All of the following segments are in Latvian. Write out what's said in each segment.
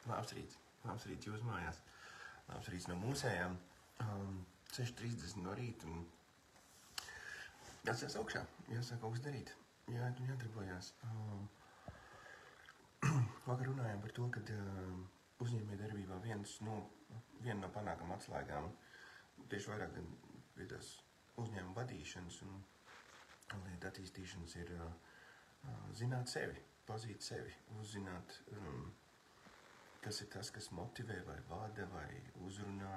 Labs rīts jūs mājās. Labs rīts no mūsējām. 6:30 no rīta un jāsās augšā, jāsāk kaut kas darīt, jādarbojās. Vakar runājām par to, ka uzņēmējdarbībā viena no panākuma atslēgām tieši vairāk gan pie tās uzņēmuma vadīšanas un lietu attīstīšanas ir zināt sevi, pazīt sevi, uzzināt, kas ir tas, kas motivē vai vada vai uzrunā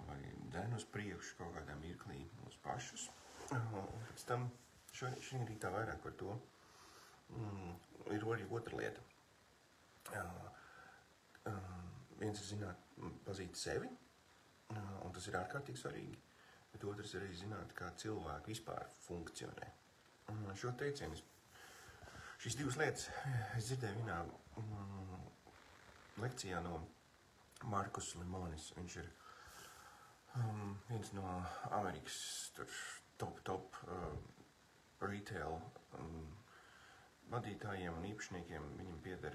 vai den uz priekšu kaut kādā mirklī mūs pašus. Un pēc tam šī rītā vairāk par to ir arī otra lieta. Viens ir zināt, pazīt sevi, un tas ir ārkārtīgi svarīgi, bet otrs ir arī zināt, kā cilvēki vispār funkcionē. Šo teicienu, šīs divas lietas es dzirdēju vienā lekcijā no Markus Limonis. Viņš ir viens no Amerikas top retail vadītājiem un īpašniekiem. Viņam pieder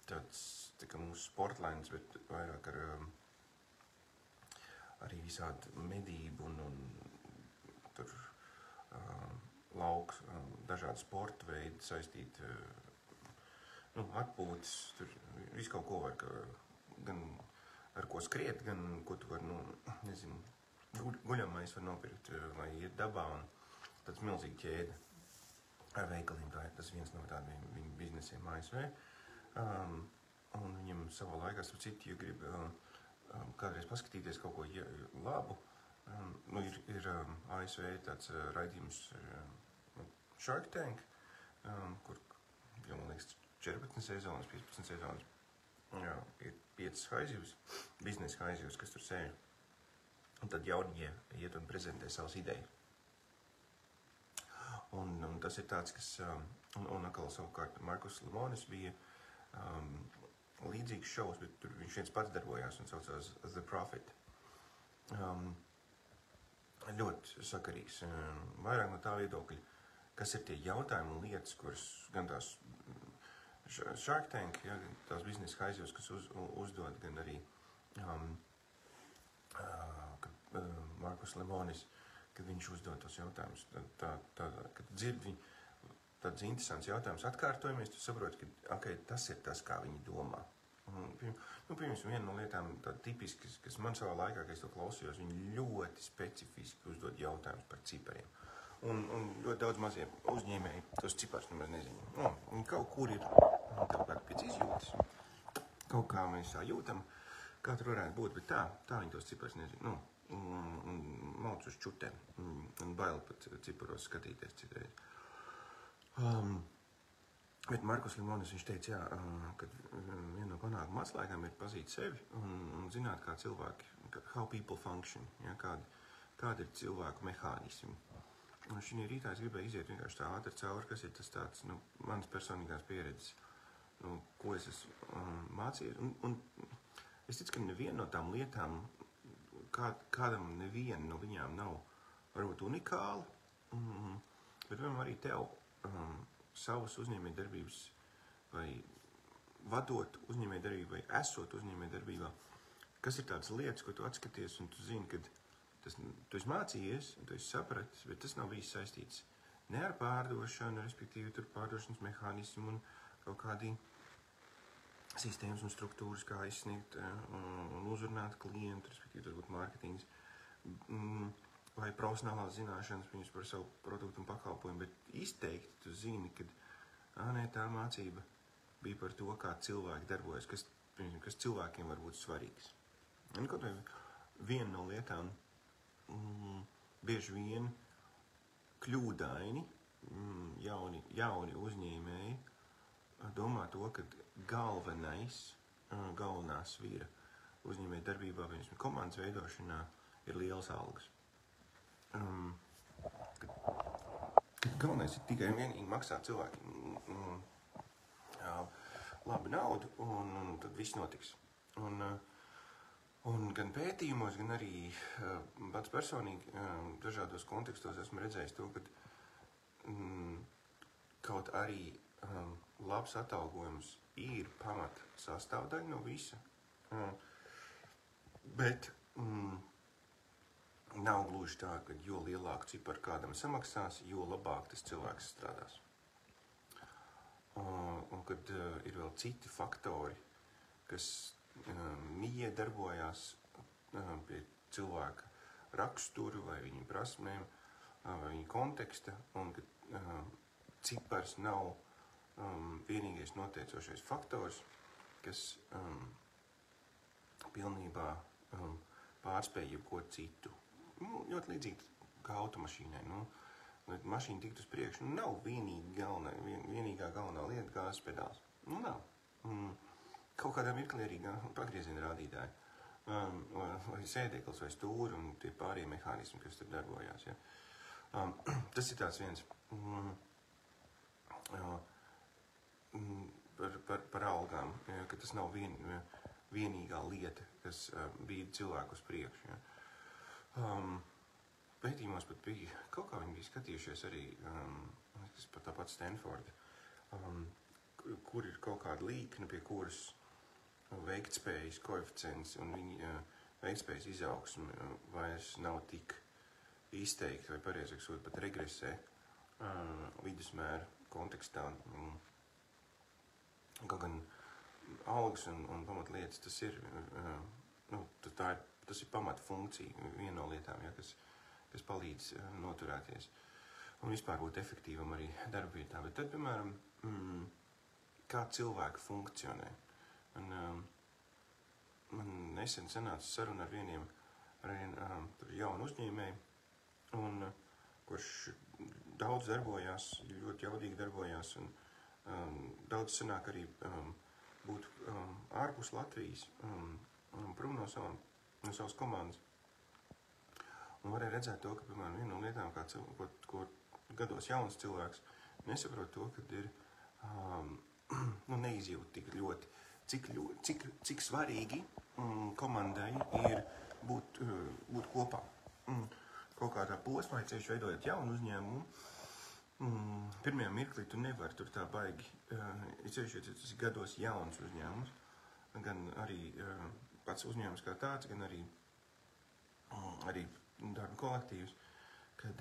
tāds kā mūsu sportlainas, bet vairāk ar arī visādi medību un tur lauks, dažādi sporta veidi saistīti, atpūtas, tur visu kaut ko var, gan ar ko skriet, gan ko tu var, guļamais var nopirkt, vai iet dabā, un tāds milzīgi ķēde ar veikaliem. Tas viens no tādiem viņa biznesiem ASV. Un viņam savā laikā, starp citu, ja grib kādreiz paskatīties kaut ko labu, ir ASV tāds raidījums Shark Tank, kur, man liekas, 14 sezonas, 15 sezonas, ir 5 haizivs, biznesa haizivs, kas tur sēž. Un tad jaunie iet un prezentē savas idejas. Un tas ir tāds, kas, un atkal savukārt Markus Limonis bija līdzīgs šovs, bet tur viņš viens pats darbojās un saucās The Prophet. Ļoti sakarīgs. Vairāk no tā viedokļa, kas ir tie jautājumi un lietas, kuras gan tās Shark Tank, tās biznesa haizivs, kas uzdod, gan arī Markus Limonis, kad viņš uzdod tos jautājumus, kad dzird viņi tāds interesants jautājums atkārtojamies, tu saproti, ka tas ir tas, kā viņi domā. Piemēram, viena no lietām tāda tipiski, kas man savā laikā, kad es to klausījos, viņi ļoti specifiski uzdod jautājumus par cipariem. Un ļoti daudz mazie uzņēmēji tos ciparus nemaz nezinu. Kaut kur ir kaut kāda pēc izjūtas. Kaut kā mēs tā jūtam, kā tur varētu būt, bet tā viņi tos ciparus nezinu. Un mauc uz čutēm. Un bail pat ciparos skatīties citreiz. Bet Markus Limonis, viņš teica, ka viena no panākuma atslēgām ir pazīt sevi un zināt, kā cilvēki, how people function, kādi ir cilvēku mehānismi. Un šī rītā es gribēju iziet vienkārši tā ātri cauri, kas ir tas tāds, manas personīgās pieredzes, ko es esmu mācījies. Un es ticu, ka neviena no tām lietām, kādam neviena no viņām nav varbūt unikāla, bet vienam arī tev savas uzņēmējdarbības vai vadot uzņēmējdarbību vai esot uzņēmējdarbībā, kas ir tādas lietas, ko tu atskaties un tu zini, ka tu esi mācījies, tu esi sapratis, bet tas nav bijis saistīts ne ar pārdošanu, respektīvi tur pārdošanas mehānismu un kaut kādi sistēmas un struktūras, kā izsniegt un uzrunāt klientu, respektīvi tas būtu mārketings, vai profesionālās zināšanas viņus par savu produktu un pakalpojumu, bet izteikti tu zini, ka tā mācība bija par to, kā cilvēki darbojas, kas cilvēkiem var būt svarīgs. Un kaut vai viena no lietām bieži vien kļūdaini, jauni uzņēmēji domā to, ka galvenā svīra uzņēmēja darbībā, viņas komandas veidošanā ir lielas algas. Galvenais ir tikai un vienīgi maksāt cilvēkiem labi naudu, un tad viss notiks. Un gan pētījumos, gan arī pats personīgi dažādos kontekstos esmu redzējis to, ka kaut arī labs atalgojums ir pamata sastāvdaļa no visa, bet nav gluži tā, ka jo lielāku ciparu kādam samaksās, jo labāk tas cilvēks strādās. Un kad ir vēl citi faktori, kas iedarbojās pie cilvēka raksturu vai viņa prasmēm, vai viņa konteksta, un ka cipars nav vienīgais noteicošais faktors, kas pilnībā pārspēj jebko citu. Ļoti līdzīgi kā automašīnai. Lai mašīna tiktu uz priekšu, nav vienīgā galvenā lieta gāzes pedāls. Nav. Kaut kādā mirklī arī pagrieziena rādītāji. Vai sēdeklis, vai stūri un tie pārējie mehānismi, kas tur darbojās. Ja? Tas ir tāds viens par algām, ja? Ka tas nav vienīgā lieta, kas bīda cilvēku uz priekšu. Ja? Pētījumos pat bija, kaut kā viņi bija skatījušies arī, pat tāpat Stanforda, kur ir kaut kāda līkne, pie kuras veiktspējas koeficients un viņa veiktspējas izaugsme vairs nav tik izteikti, vai pareizāk sakot, pat regresē vidusmēra kontekstā. Kaut gan algas un pamatlietas, tas ir, tas ir pamata funkcija, viena no lietām, ja, kas palīdz noturēties un vispār būt efektīvam arī darba vietā. Bet tad, piemēram, kā cilvēki funkcionē. Man nesen sanāca saruna ar vienu jaunu uzņēmēju, kurš daudz darbojās, ļoti jaudīgi darbojās, un daudz sanāk arī būt ārpus Latvijas, prom no savas komandas. Un varēja redzēt to, ka, piemēram, viena no lietām, ko gados jauns cilvēks nesaprot to, kad ir neizjūt tik ļoti, cik svarīgi komandai ir būt kopā. Kaut kādā posmā, ceļš veidojot jaunu uzņēmumu, pirmajā mirklī tu nevari tur tā baigi, ceļš, ja tas ir gados jauns uzņēmums, gan arī pats uzņēmums kā tāds, gan arī darba kolektīvs, kad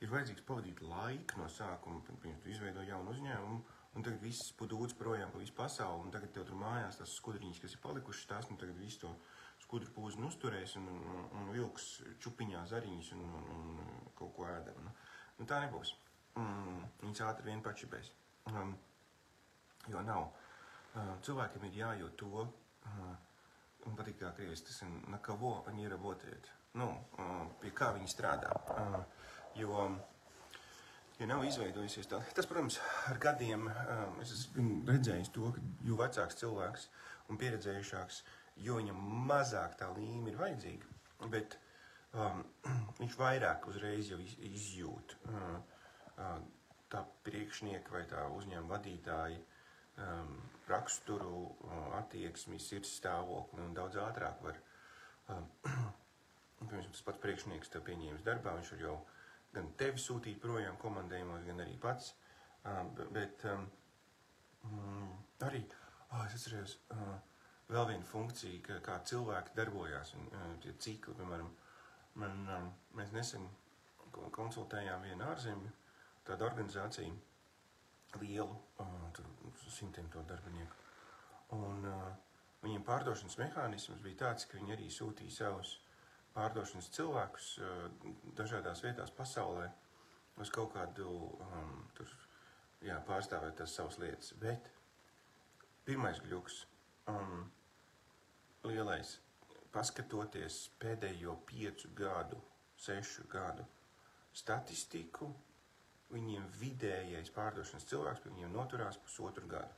ir vajadzīgs pavadīt laiku no sākuma, pirms tu izveido jaunu uzņēmumu, un tagad viss pudūds projām pa visu pasauli, un tagad tev tur mājās tās skudriņas, kas ir palikušas, tās, un tagad visu to skudru pūzni uzturēs, un vilks čupiņā zariņas, un kaut ko ēdam. Tā nebūs. Viņas ātri vien pačipēs. Jo nav. Cilvēkiem ir jājūt to, un patīk kā krievis, tas ir, na kavo viņi работают. Pie kā viņi strādā. Jo nav izveidojusies tā. Tas, protams, ar gadiem es esmu redzējis to, ka jo vecāks cilvēks un pieredzējušāks, jo viņam mazāk tā līme ir vajadzīga, bet viņš vairāk uzreiz jau izjūt tā priekšnieka vai tā uzņēmuma vadītāja raksturu, attieksmi, sirds stāvokli un daudz ātrāk var. Pirms tas pats priekšnieks tev pieņēmis darbā, viņš var jau gan tevi sūtīt projām komandējumos, gan arī pats. Bet arī, es atceros, vēl viena funkcija, kā cilvēki darbojās, un tie cikli, piemēram, mēs nesen konsultējām vienu ārzemju, tādu organizāciju, lielu, tur simtiem to darbinieku. Un viņiem pārdošanas mehānisms bija tāds, ka viņi arī sūtīja savus pārdošanas cilvēkus dažādās vietās pasaulē uz kaut kādu pārstāvēt tās savas lietas. Bet pirmais gļuks, lielais, paskatoties pēdējo 5 gadu, 6 gadu statistiku, viņiem vidējais pārdošanas cilvēks pie viņiem noturās 1,5 gadu.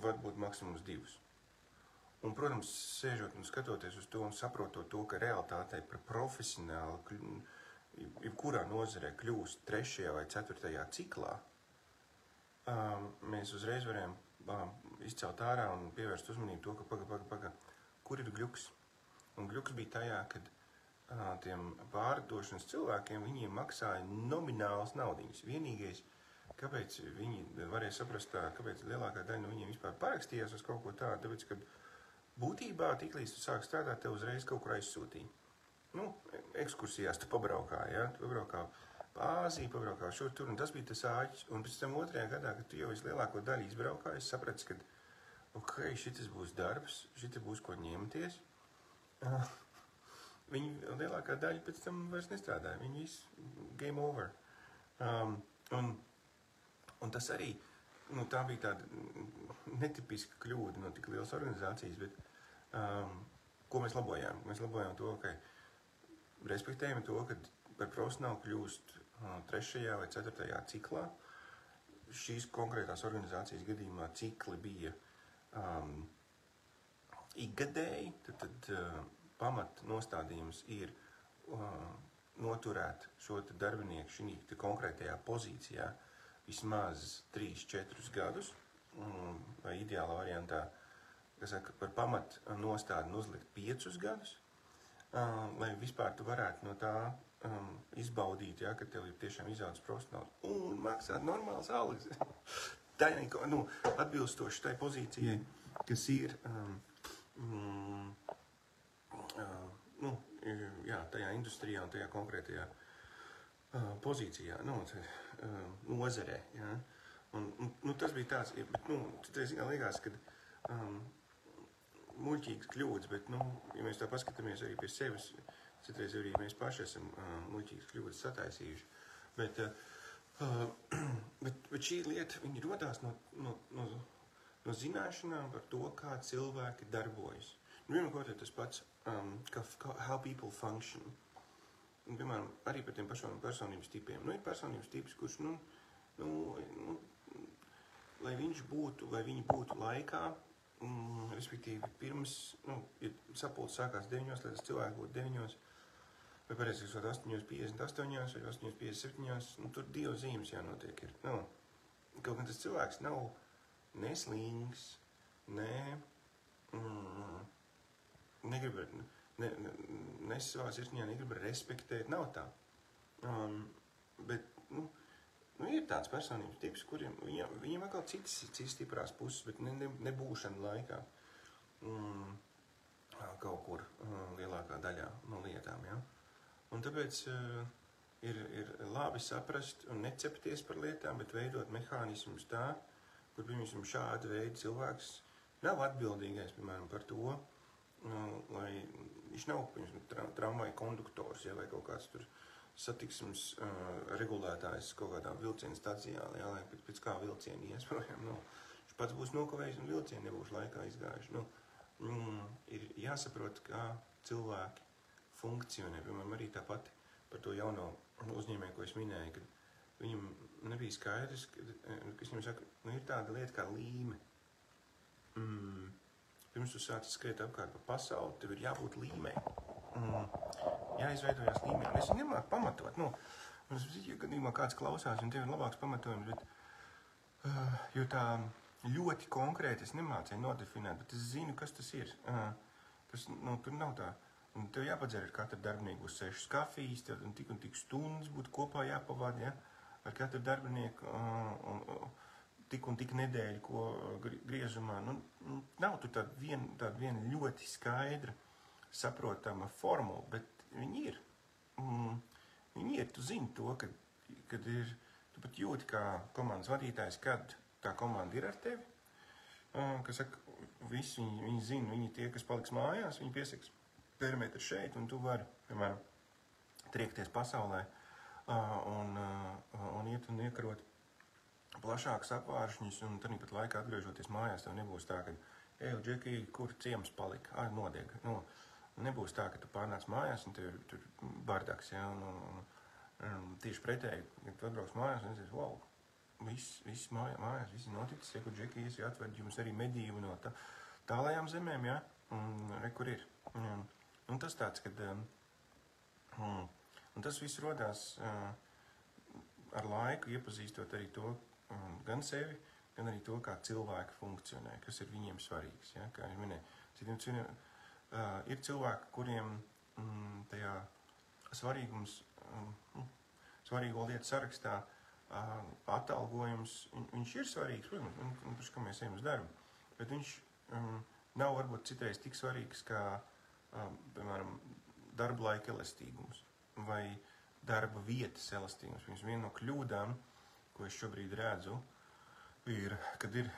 Varbūt maksimums 2. Un, protams, sēžot un skatoties uz to un saprotot to, ka realitātei par profesionāli, jebkurā nozarē kļūst 3. vai 4. ciklā, mēs uzreiz varējām izcelt ārā un pievērst uzmanību to, ka paga, kur ir gļuks? Un gļuks bija tajā, kad tiem pārdošanas cilvēkiem, viņiem maksāja nomināls naudiņas. Vienīgais, kāpēc viņi varēja saprast, kāpēc lielākā daļa no viņiem vispār parakstījās uz kaut ko tādu, tāpēc, ka būtībā tiklīdz tu sāk strādāt, tev uzreiz kaut kur aizsūtīja. Nu, ekskursijās tu pabraukā, ja? Tu pabraukā pa Āziju, pabraukā šur tur, un tas bija tas āķis. Un pēc tam 2. gadā, kad tu jau vislielāko daļu izbraukā, es sapratu, ka, ok, šitas būs darbs, šita būs ko ņemties. Viņi lielākā daļa pēc tam vairs nestrādāja. Viņi visi game over. Un tas arī, nu, tā bija tāda netipiska kļūda no tik lielas organizācijas, bet ko mēs labojām? Mēs labojām to, ka respektējam to, ka par profesionālu kļūst 3. vai 4. ciklā. Šīs konkrētās organizācijas gadījumā cikli bija ikgadēji, tad pamat nostādījums ir noturēt šo darbinieku šī konkrētajā pozīcijā vismaz 3-4 gadus, vai ideālā variantā, kas saka, par pamat nostādni uzlikt 5 gadus, lai vispār tu varētu no tā izbaudīt, ja, ka tev ir tiešām izaudzis profesionāls un maksāt normāls algas. Tā ir atbilstoši tai pozīcijai, kas ir tajā industrijā un tajā konkrētajā pozīcijā, nozarē. Ja. Un tas bija tāds, bet, citreiz liekas, ka muļķīgas kļūdas, bet, ja mēs tā paskatāmies arī pie sevis, citreiz arī mēs paši esam muļķīgas kļūdas sataisījuši. Bet šī lieta, viņi rodās no zināšanām par to, kā cilvēki darbojas. Vienmēr tas pats, how people function. Un, piemēram, arī par tiem pašiem personības tipiem. Ir personības tips, kurš, lai viņi būtu laikā, respektīvi pirms, ja sapulce sākās 9, lai tas cilvēks būtu 9, vai pareizi sakot 8:58 vai 8:57, tur 2 zīmes jānotiek ir. Kaut gan tas cilvēks nav neslīgs, savā sirsniņā negrib respektēt, nav tā. Bet, ir tāds personības tips, kuriem viņiem atkal citas stiprās puses, bet nebūšana laikā kaut kur lielākā daļā no lietām, ja. Un tāpēc ir labi saprast un necepties par lietām, bet veidot mehānismus tā, kur, piemēram, šāda veida cilvēks nav atbildīgais, piemēram, par to, lai viņš nav, piemēram, tramvaja konduktors, ja, vai kaut kāds tur satiksmes regulētājs kaut kādā vilciena stacijā, ja, lai pēc kā vilcieni ies projām. Viņš pats būs nokavējis un vilcieni nebūs laikā izgājuši. Ir jāsaprot, kā cilvēki funkcionē. Piemēram, arī tāpat par to jauno uzņēmēju, ko es minēju, kad viņam nebija skaidrs, kas viņam saka, ir tāda lieta kā līme. Pirms tu sācis skriet apkārt pa pasauli, tev ir jābūt līmei. Jāizveidojās līmei. Es viņu nemāku pamatot. Es zinu, gadījumā kāds klausās, un tev ir labāks pamatojums, bet jo tā ļoti konkrēti es nemācēju nodefinēt, bet es zinu, kas tas ir. Tur nav tā. Un tev jāpadzer ar katru darbinieku uz 6 kafijas, tad un tik stundas būtu kopā jāpavada, ja, ar katru darbinieku tik un tik nedēļu, ko griežumā. Nav tur tāda viena ļoti skaidra, saprotama formula, bet viņi ir. Viņi ir, tu zini to, kad ir, tu pat jūti kā komandas vadītājs, kad tā komanda ir ar tevi. Kas saka, visi viņi zina, viņi tie, kas paliks mājās, viņi piesaks perimetru šeit, un tu vari, piemēram, triekties pasaulē un iet un iekarot plašākas apvāršņus, un tad pat laikā atgriežoties mājās, tev nebūs tā, ka, Džeki, kur ciems palika? Nodiega. Nebūs tā, ka tu pārnāc mājās, un tev ir tur bardaks, ja, un tieši pretēji, kad tu atbrauks mājās, un es teicu, wow, viss mājās, viss ir noticis, ja, kur Džeki ies, atverd jums arī medību no tālajām zemēm, ja, un kur ir. Un tas tāds, kad un tas viss rodās ar laiku, iepazīstot arī to gan sevi, gan arī to, kā cilvēki funkcionē, kas ir viņiem svarīgs. Ja? Kā es minēju, ir cilvēki, kuriem tajā svarīgums, svarīgo lietu sarakstā atalgojums, viņš ir svarīgs, protams, ka mēs ejam uz darbu, bet viņš nav varbūt citreiz tik svarīgs kā, piemēram, darba laika elastīgums vai darba vietas elastīgums. Viena no kļūdām, ko es šobrīd redzu, ir, kad ir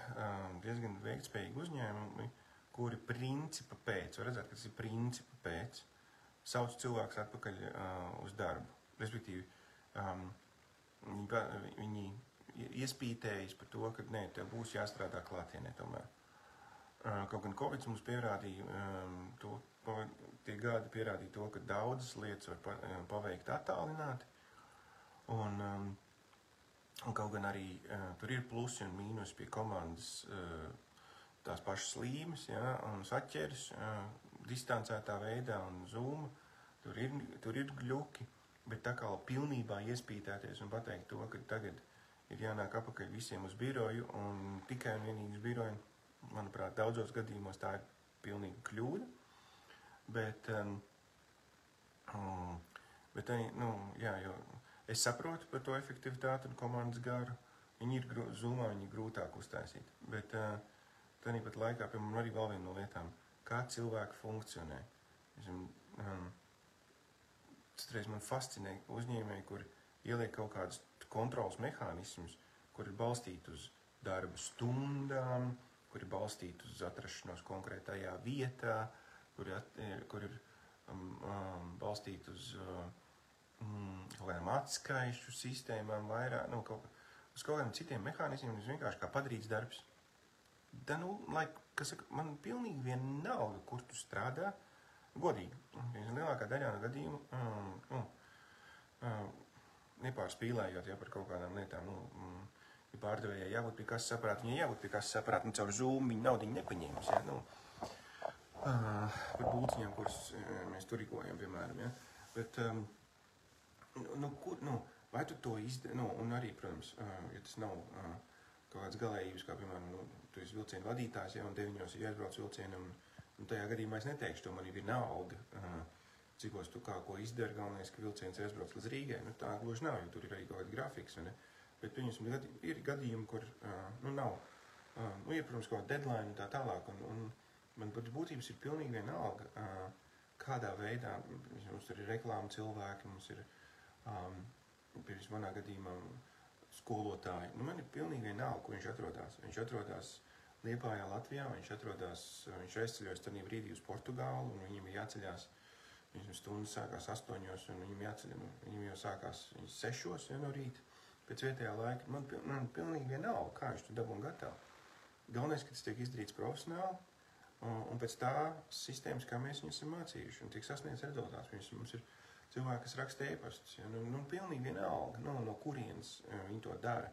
diezgan veiktspējīgi uzņēmumi, kuri principa pēc, var redzēt, ka tas ir principa pēc, sauc cilvēks atpakaļ uz darbu. Respektīvi, viņi iespītējas par to, ka nē, tev būs jāstrādā klātienē tomēr. Kaut gan Covid mums pierādīja tie gadi pierādīja to, ka daudzas lietas var paveikt attālināti, un kaut gan arī tur ir plusi un mīnus pie komandas tās pašas līmes, ja, un saķeres distancētā veidā un Zoom, tur ir gļuki, bet tā kā pilnībā iespītēties un pateikt to, ka tagad ir jānāk apakaļ visiem uz biroju un tikai un vienīgi uz biroju, manuprāt, daudzos gadījumos tā ir pilnīga kļūda, bet jā, jo es saprotu par to efektivitāti un komandas garu, viņi ir Zoomā, viņi ir grūtāk uztaisīt, bet tāpat laikā, piemēram, arī vēl viena no lietām, kā cilvēki funkcionē. Citreiz man fascinē uzņēmēji, kur ieliek kaut kādus kontrols mehānismus, kur ir balstīti uz darba stundām, kur ir balstīti uz atrašanos konkrētajā vietā, kur ir balstīti uz kaut kādām atskaišu sistēmām vairāk, uz kaut kādiem citiem mehānismiem, uz vienkārši kā padarīts darbs. Man pilnīgi vienalga, kur tu strādā, godīgi. Lielākā daļā no gadījumu, nepārspīlējot par kaut kādām lietām, ja pārdevējai jābūt pie kas saprāt, viņai jābūt pie kas saprāt, caur Zoom viņa naudiņu nepaņēmas, par būciņām, kuras mēs tur rīkojam, piemēram, bet, vai tu to izdari, un arī, protams, ja tas nav kaut kāds galējības, kā, piemēram, tu esi vilcienu vadītājs, un 9 ir jāizbrauc vilcienam, un tajā gadījumā es neteikšu, to man ir vienalga, cikos tu kā ko izdari, galvenais, ka vilciens aizbrauc līdz Rīgai, tā gluži nav, jo tur ir arī kaut kāds grafiks, vai ne? Bet, pieņemsim, ir gadījumi, kur, nav, ir, protams, kaut kāda deadline un tā tālāk, un man pēc būtības ir pilnīgi vienalga, kādā veidā, mums tur ir reklāma cilvēki, mums ir, pirms manā gadījumā, skolotāji, man ir pilnīgi vienalga, kur viņš atrodās. Viņš atrodās Liepājā, Latvijā, viņš aizceļojas tādā brīdī uz Portugālu, un viņam ir jāceļās, viņam stundas sākās 8, un viņam jau sākās 6 no rīta. Pēc vietējā laika man pilnīgi vienalga, kā viņš tur dabūn gatavu. Galvenais, ka tas tiek izdarīts profesionāli, un pēc tā sistēmas, kā mēs viņu esam mācījuši, un tiek sasniegts rezultāts. Mums ir cilvēki, kas raksta e-pastus, pilnīgi vienalga, no kurienes viņi to dara.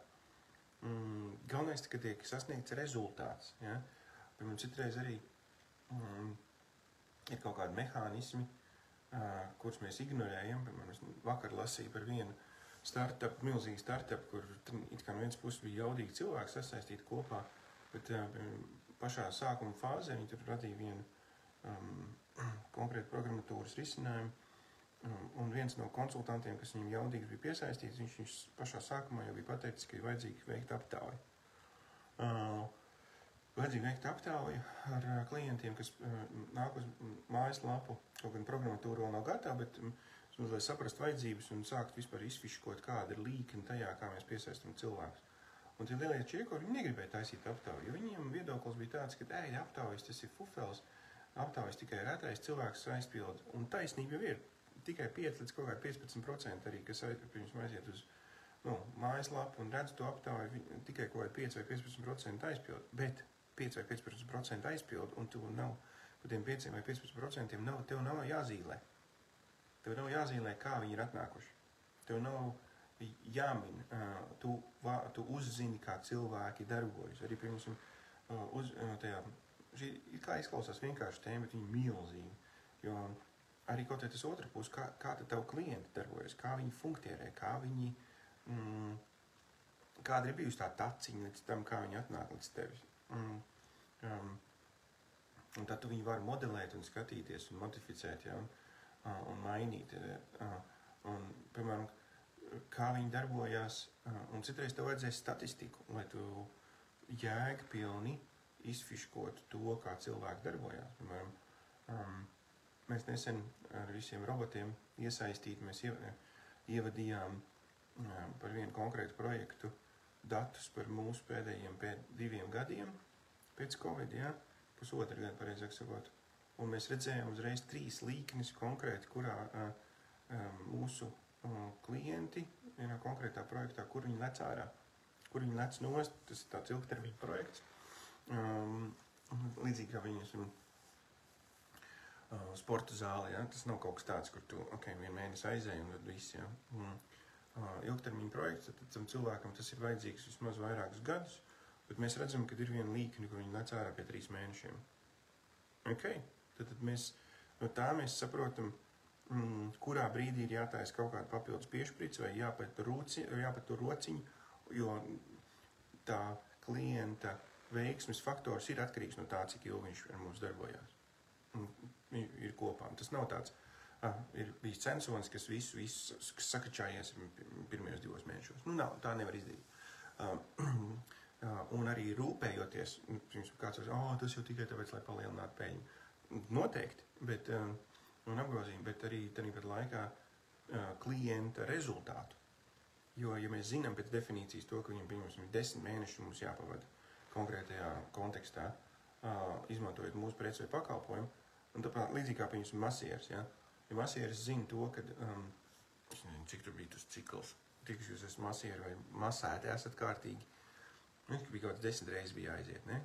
Galvenais, ka tiek sasniegts rezultāts. Ja? Piemēram, citreiz arī ir kaut kādi mehānismi, kurus mēs ignorējam. Piemēram, es vakar lasīju par vienu milzīgu startup, kur it kā no vienas puses bija jaudīgi cilvēki sasaistīti kopā, bet pašā sākuma fāzē viņi tur radīja vienu konkrētu programmatūras risinājumu, un viens no konsultantiem, kas viņam jaudīgs bija piesaistīts, viņš pašā sākumā jau bija pateicis, ka ir vajadzīgi veikt aptauju. Vajadzīgi veikt aptauju ar klientiem, kas nāk uz mājaslapu, kaut gan programmatūra vēl nav gatava, bet lai saprast vajadzības un sākt vispār izfiškot, kāda ir līkne tajā, kā mēs piesaistam cilvēkus. Un tie lielie čiekori, viņi negribēja taisīt aptauju, jo viņiem viedoklis bija tāds, ka aptaujas tas ir fufels, aptaujas tikai retais cilvēks aizpild, un taisnība jau ir tikai 5 līdz kaut kādi 15% arī, kas pirms aiziet uz mājaslapu un redz to aptauju, tikai kaut kādi 5 vai 15% aizpild, bet 5 vai 15% aizpild, un tu nav, par tiem 5 vai 15% tev nav jāzīlē. Tev nav jāzīmē, kā viņi ir atnākuši. Tev nav jāmin, tu uzzini, kā cilvēki darbojas. Arī, piemēram, kā izklausās vienkārši tēma, bet viņi milzīgi. Jo arī kaut tas otra puse, kā tavu klienti darbojas, kā viņi funkcionē, kāda ir bijusi tā taciņa līdz tam, kā viņi atnāk līdz tevis. Un tad tu viņu vari modelēt un skatīties un modificēt, ja? un mainīt. Un, piemēram, kā viņi darbojās, un citreiz tev vajadzēs statistiku, lai tu jēgpilni izfiškotu to, kā cilvēki darbojās. Piemēram, mēs nesen ar visiem robotiem iesaistīti, mēs ievadījām par vienu konkrētu projektu datus par mūsu pēdējiem 2 gadiem pēc Covid, pusotru gadu, pareizāk sakot. Un mēs redzējām uzreiz 3 līknes konkrēti, kurā mūsu klienti vienā konkrētā projektā, kur viņi lec ārā, kur viņi lec nost, tas ir tāds ilgtermiņa projekts. Līdzīgi kā viņus sporta zāli, tas nav kaut kas tāds, kur tu, vienu mēnesi aizēji un tad viss, ilgtermiņa projekts, tad tam cilvēkam tas ir vajadzīgs vismaz vairākus gadus, bet mēs redzam, ka ir viena līkne, kur viņi lec ārā pie 3 mēnešiem. Tad mēs, no tā mēs saprotam, kurā brīdī ir jātaisa kaut kāda papildus piešpric vai jāpatur rociņu, jo tā klienta veiksmes faktors ir atkarīgs no tā, cik ilgi viņš ar mums darbojās. Ir kopā. Tas nav tāds, ir bijis censonis, kas visu sakačājies pirmajos 2 mēnešos. Nav, tā nevar izdarīt. Un arī rūpējoties, kāds var, tas jau tikai tāpēc, lai palielinātu peļņu. Noteikti, un apgrozījumu, bet arī tāpat laikā klienta rezultātu. Jo, ja mēs zinām pēc definīcijas to, ka viņam, pieņemsim, 10 mēneši mums jāpavada konkrētajā kontekstā, izmantojot mūsu preci vai pakalpojumu, un tāpēc līdzīgi kā pieņemsim masieris, ja masieris zina to, ka, es nezinu, cik tur bija tas cikls, tik jūs esat masieri vai masēti esat kārtīgi, ka bija kaut kāds 10 reizes bija aiziet, ne?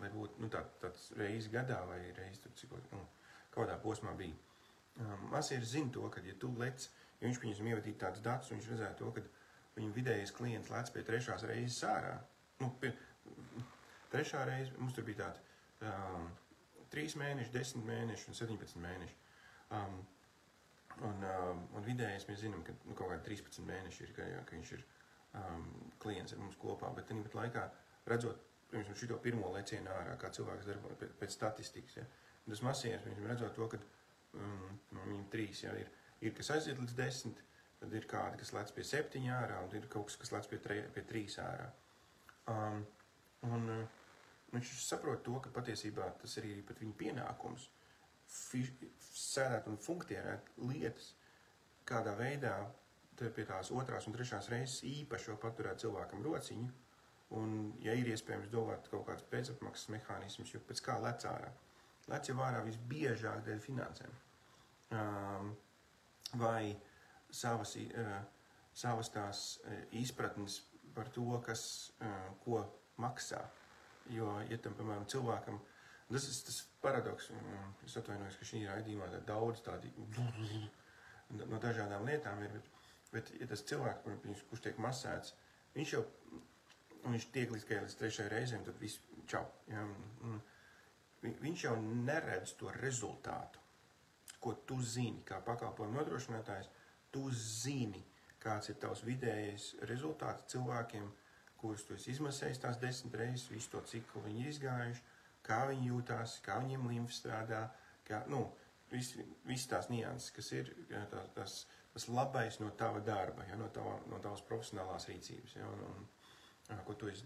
Lai būtu tāds reizes gadā vai reizes tur cikos, kādā posmā bija. Masieris zina to, ka ja tu lec, ja viņš pieņemsim ievadīt tādus datus, viņš redzēja to, ka viņam vidējais klients lec pie 3. reizes ārā. 3. reize, mums tur bija tāda 3 mēneši, 10 mēneši un 17 mēneši. Un vidējais mēs zinām, ka kaut kādi 13 mēneši ir, ka viņš ir klients ar mums kopā, bet tāpat laikā redzot, piemēram, šito pirmo lecienu ārā, kā cilvēks darbo pēc statistikas, tas masieris, piemēram, redzot to, ka viņam 3, ir kas aiziet līdz 10, tad ir kādi, kas lec pie 7 ārā, un ir kaut kas, kas lec pie 3 ārā. Un viņš saprot to, ka patiesībā tas arī pat viņa pienākums sēdēt un funkcionēt lietas, kādā veidā pie tās 2. un 3. reizes īpaši paturēt cilvēkam rociņu, un, ja ir iespējams domāt kaut kāds pēcapmaksas mehānisms, jo pēc kā lec ārā. Lec jau ārā visbiežāk dēļ finansēm. Vai savas tās izpratnes par to, ko maksā. Jo, ja tam, piemēram, cilvēkam, tas paradoks, es atvainojos, ka šī raidījumā daudz tādi no dažādām lietām ir, bet ja tas cilvēks, kurš tiek masēts, viņš tiek līdz 3. reizēm, tad viss čau. Ja? Viņš jau neredz to rezultātu, ko tu zini, kā pakalpojumu nodrošinātājs, tu zini, kāds ir tavs vidējais rezultāts cilvēkiem, kurus tu esi izmasējis tās 10 reizes, visu to ciklu viņi ir izgājuši, kā viņi jūtās, kā viņiem limfa strādā, visas tās nianses, kas ir tas labais no tava darba, ja, no tavas profesionālās rīcības, ja, un ko tu esi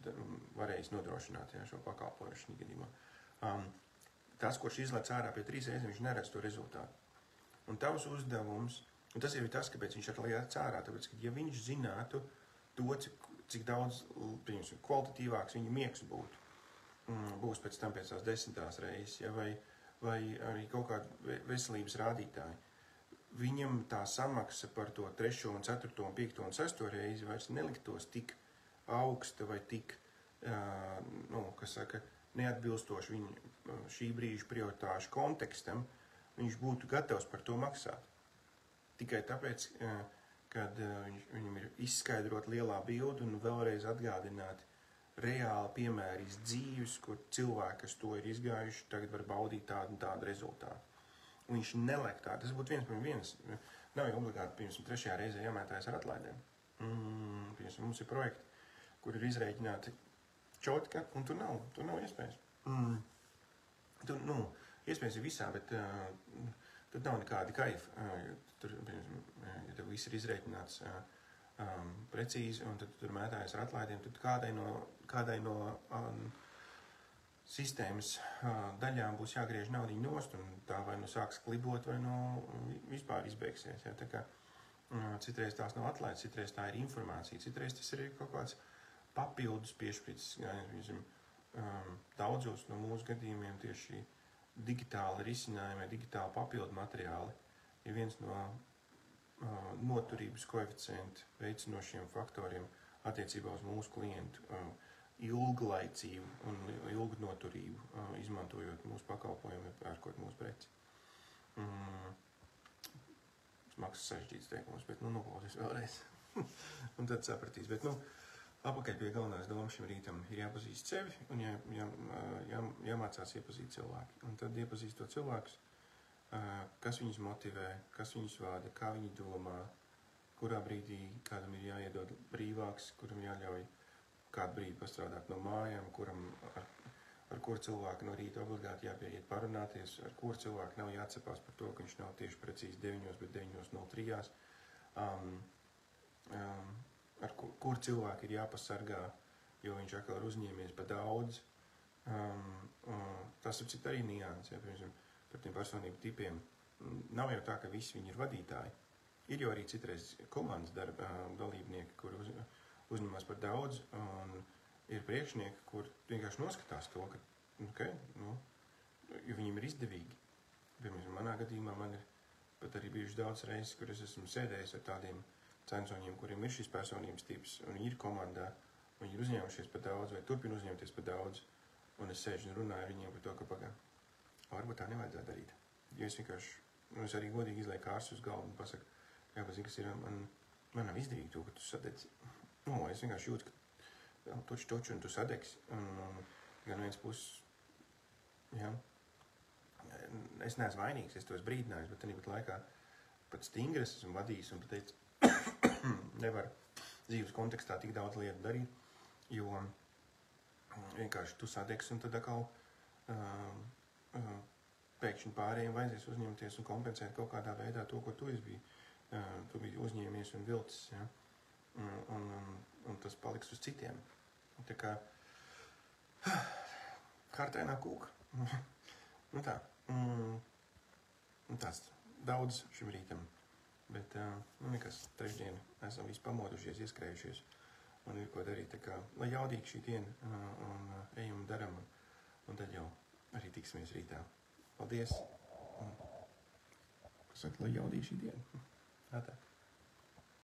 varējis nodrošināt, ja, šo pakalpojumu šī gadījumā. Tas, kurš izlec ārā pie 3 reizēm, viņš neredz to rezultātu. Un tavs uzdevums, un tas ir tas, kāpēc viņš lec ārā, tāpēc, ka ja viņš zinātu to, cik daudz kvalitatīvāks viņa miegs būs pēc tam pēc tās 10. reizes, ja, vai arī kaut kādu veselības rādītāju. Viņam tā samaksa par to 3., 4., 5. un 6. reizi vairs neliktos tik augsta vai tik, neatbilstoši viņa šī brīža prioritāšu kontekstam, viņš būtu gatavs par to maksāt. Tikai tāpēc, kad viņam ir izskaidrot lielā bilde un vēlreiz atgādināt reāli piemēri iz dzīves, kur cilvēki, kas to ir izgājuši, tagad var baudīt tādu un tādu rezultātu. Un viņš nelek tā. Tas būtu viens. Nav jau obligāti, piemēram, 3. reizē jāmētājas ar atlaidēm. Piemēram, mums ir projekti, kur ir izrēķināti čotka, un tur nav iespējas. Iespējas ir visā, bet Tad nav nekādi kaifi. Tur, ja tev viss ir izreikināts precīzi, un tad tur mētājas ar atlaidiem, tad kādai no sistēmas daļām būs jāgriež naudiņu nost, un tā vai nu sāks klibot, vai nu vispār izbeigsies. Ja? Tā kā citreiz tās nav atlaides, citreiz tā ir informācija, citreiz tas ir kaut kāds papildus piešķirts. Daudzos no mūsu gadījumiem tieši digitāli risinājumi, digitāli papildu materiāli ir viens no noturības koeficientu veicinošiem faktoriem attiecībā uz mūsu klientu ilglaicību un ilgu noturību, izmantojot mūsu pakalpojumu, pērkot mūsu preci. Maksas sarežģīts teikums, bet noklausies vēlreiz. Un tad sapratīs. Bet, apakaļ pie galvenās domas šim rītam ir jāpazīst sevi un jāmācās iepazīt cilvēki. Un tad iepazīstot cilvēkus, kas viņus motivē, kas viņus vada, kā viņi domā, kurā brīdī kādam ir jāiedod brīvāks, kuram jāļauj kādu brīdi pastrādāt no mājām, ar kuru cilvēku no rīta obligāti jāpieiet parunāties, ar kuru cilvēku nav jāatcepās par to, ka viņš nav tieši precīzi 9, bet 9:03. Ar kur cilvēku ir jāpasargā, jo viņš atkal ir uzņēmies pa daudz. Tas ir cik arī nianses, ja, piemēram, par tiem personību tipiem. Nav jau tā, ka visi viņi ir vadītāji. Ir jau arī citreiz komandas dalībnieki, kur uzņemās par daudz, un ir priekšnieki, kur vienkārši noskatās to, ka, jo viņiem ir izdevīgi. Piemēram, manā gadījumā man ir pat arī bijuši daudz reizes, kur es esmu sēdējis ar tādiem censoņiem, kuriem ir šis personības tips, un ir komandā, un viņi ir uzņēmušies par daudz, vai turpina uzņemties par daudz, un es sēžu un runāju ar viņiem par to, ka varbūt tā nevajadzētu darīt. Jo es vienkārši, es arī godīgi izlieku kārstu uz galvu un pasaku, jāpazina, kas ir, man nav izdevīgi to, ka tu sadedzi. Es vienkārši jūtu, ka toču, un tu sadegsi, un gan viens puses, jā, es neesmu vainīgs, es to esmu brīdinājis, bet tāpat laikā pat stingri es esmu vadījis un pateicis, nevar dzīves kontekstā tik daudz lietu darīt, jo vienkārši tu sadegsi un tad atkal pēkšņi pārējiem vajadzēs uzņemties un kompensēt kaut kādā veidā to, ko tu biji uzņēmies un vilcis, ja? Un tas paliks uz citiem. Tā kā kārtainā kūka. Tāds daudz šim rītam. Bet, nekas, trešdien esam visi pamodušies, ieskrējušies un ir ko darīt. Tā kā, lai jaudīgi šī diena un ejam un daram, un tad jau arī tiksimies rītā. Paldies! Kas saka, lai jaudīgi šī diena? Tā.